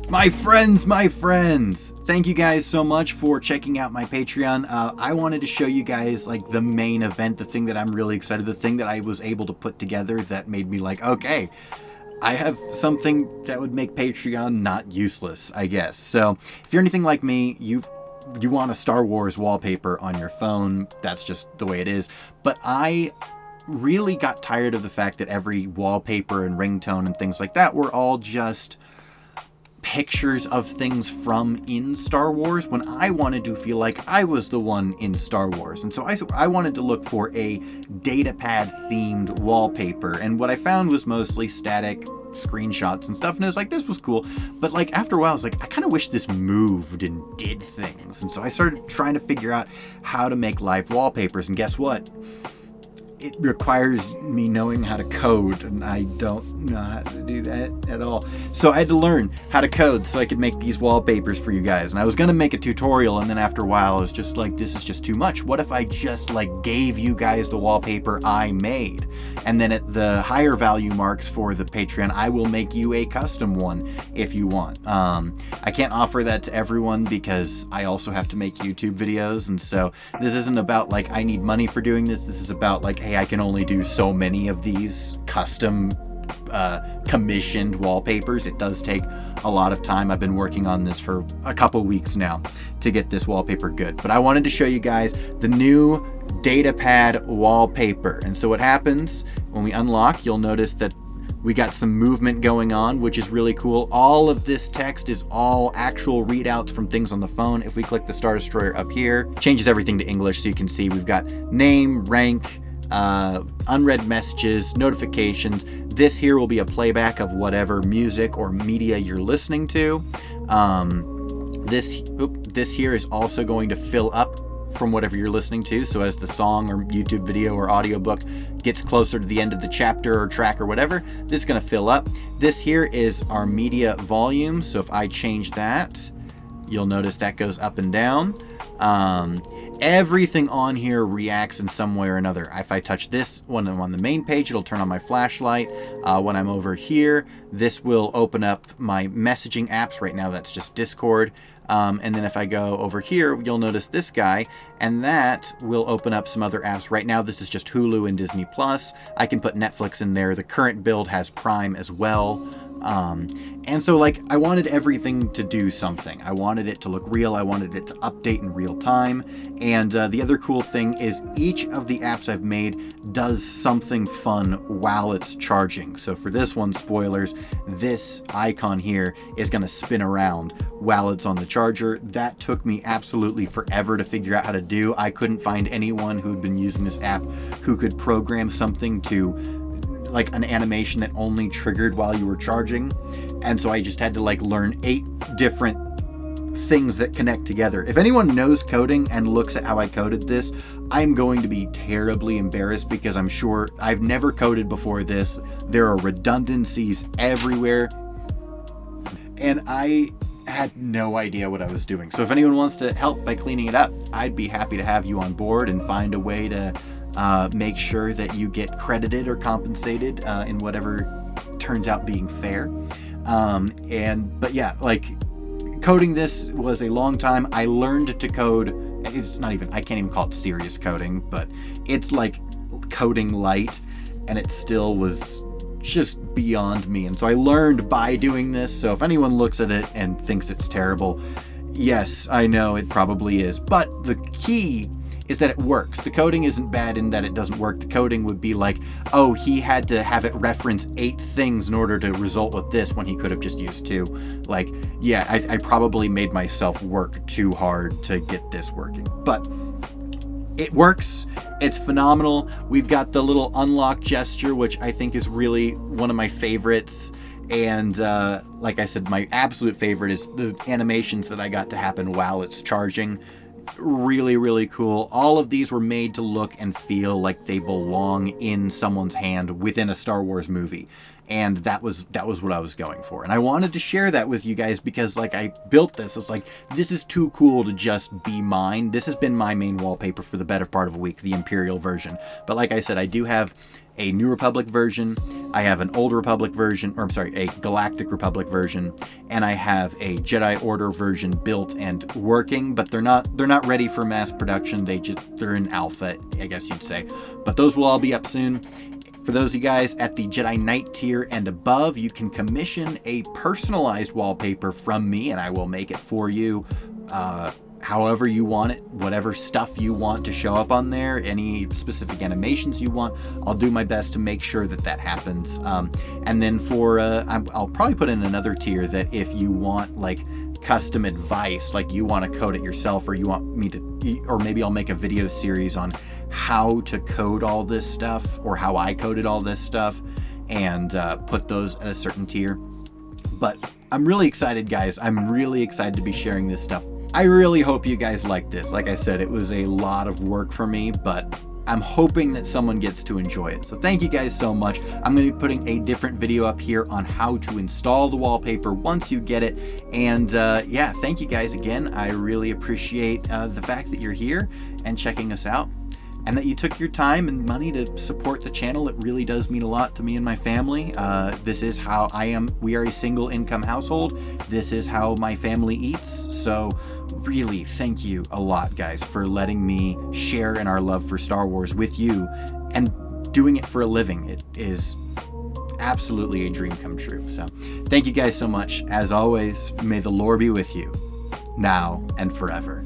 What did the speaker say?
My friends, thank you guys so much for checking out my Patreon. I wanted to show you guys like the main event, the thing that I'm really excited, the thing that I was able to put together that made me like, okay, I have something that would make Patreon not useless, I guess. So if you're anything like me, you want a Star Wars wallpaper on your phone, that's just the way it is. But I really got tired of the fact that every wallpaper and ringtone and things like that were all just pictures of things from in Star Wars, when I wanted to feel like I was the one in Star Wars. And so I wanted to look for a datapad themed wallpaper, and what I found was mostly static screenshots and stuff, and I was like, this was cool, but like after a while I was like, I kind of wish this moved and did things. And so I started trying to figure out how to make live wallpapers, and guess what? It requires me knowing how to code, and I don't know how to do that at all. So I had to learn how to code so I could make these wallpapers for you guys. And I was going to make a tutorial, and then after a while I was just like, this is just too much. What if I just like gave you guys the wallpaper I made? And then at the higher value marks for the Patreon, I will make you a custom one if you want. I can't offer that to everyone because I also have to make YouTube videos. And so this isn't about like, I need money for doing this. This is about like, hey, I can only do so many of these custom commissioned wallpapers. It does take a lot of time. I've been working on this for a couple weeks now to get this wallpaper good. But I wanted to show you guys the new datapad wallpaper. And so what happens when we unlock, you'll notice that we got some movement going on, which is really cool. All of this text is all actual readouts from things on the phone. If we click the Star Destroyer up here, changes everything to English, so you can see we've got name, rank, unread messages, notifications. This here will be a playback of whatever music or media you're listening to. This here is also going to fill up from whatever you're listening to. So as the song or YouTube video or audiobook gets closer to the end of the chapter or track or whatever, this is going to fill up. This here is our media volume. So if I change that, you'll notice that goes up and down. Everything on here reacts in some way or another. If I touch this when I'm on the main page, it'll turn on my flashlight. When I'm over here, this will open up my messaging apps. Right now that's just Discord. And then if I go over here, you'll notice this guy, and that will open up some other apps. Right now this is just Hulu and Disney Plus. I can put Netflix in there. The current build has Prime as well. And so like I wanted everything to do something. I wanted it to look real. I wanted it to update in real time. And the other cool thing is each of the apps I've made does something fun while it's charging. So for this one, spoilers, this icon here is going to spin around while it's on the charger. That took me absolutely forever to figure out how to do. I couldn't find anyone who'd been using this app who could program something to like an animation that only triggered while you were charging. And so I just had to like learn 8 different things that connect together. If anyone knows coding and looks at how I coded this, I'm going to be terribly embarrassed because I'm sure I've never coded before this. There are redundancies everywhere, and I had no idea what I was doing. So if anyone wants to help by cleaning it up, I'd be happy to have you on board and find a way to make sure that you get credited or compensated in whatever turns out being fair. But yeah, like coding this was a long time. I learned to code. It's not even, I can't even call it serious coding, but it's like coding light, and it still was just beyond me. And so I learned by doing this. So if anyone looks at it and thinks it's terrible, yes, I know it probably is. But the key is that it works. The coding isn't bad in that it doesn't work. The coding would be like, oh, he had to have it reference 8 things in order to result with this when he could have just used 2. Like, yeah, I probably made myself work too hard to get this working. But it works. It's phenomenal. We've got the little unlock gesture, which I think is really one of my favorites. And like I said, my absolute favorite is the animations that I got to happen while it's charging. Really, really cool. All of these were made to look and feel like they belong in someone's hand within a Star Wars movie. And that was what I was going for. And I wanted to share that with you guys because like I built this. It's like, this is too cool to just be mine. This has been my main wallpaper for the better part of a week, the Imperial version. But like I said, I do have a New Republic version, I have an Old Republic version, or I'm sorry, a Galactic Republic version, and I have a Jedi Order version built and working, but they're not ready for mass production. They're in alpha, I guess you'd say. But those will all be up soon. For those of you guys at the Jedi Knight tier and above, you can commission a personalized wallpaper from me, and I will make it for you however you want it, whatever stuff you want to show up on there, any specific animations you want. I'll do my best to make sure that happens. And then for, I'll probably put in another tier that if you want like custom advice, like you want to code it yourself, or you want me to, or maybe I'll make a video series on how to code all this stuff, or how I coded all this stuff, and put those at a certain tier. But I'm really excited, guys. I'm really excited to be sharing this stuff. I really hope you guys like this. Like I said, it was a lot of work for me, but I'm hoping that someone gets to enjoy it. So thank you guys so much. I'm going to be putting a different video up here on how to install the wallpaper once you get it. And yeah, thank you guys again. I really appreciate the fact that you're here and checking us out, and that you took your time and money to support the channel. It really does mean a lot to me and my family. This is how I am. We are a single income household. This is how my family eats. So really, thank you a lot, guys, for letting me share in our love for Star Wars with you and doing it for a living. It is absolutely a dream come true. So thank you guys so much. As always, may the lore be with you now and forever.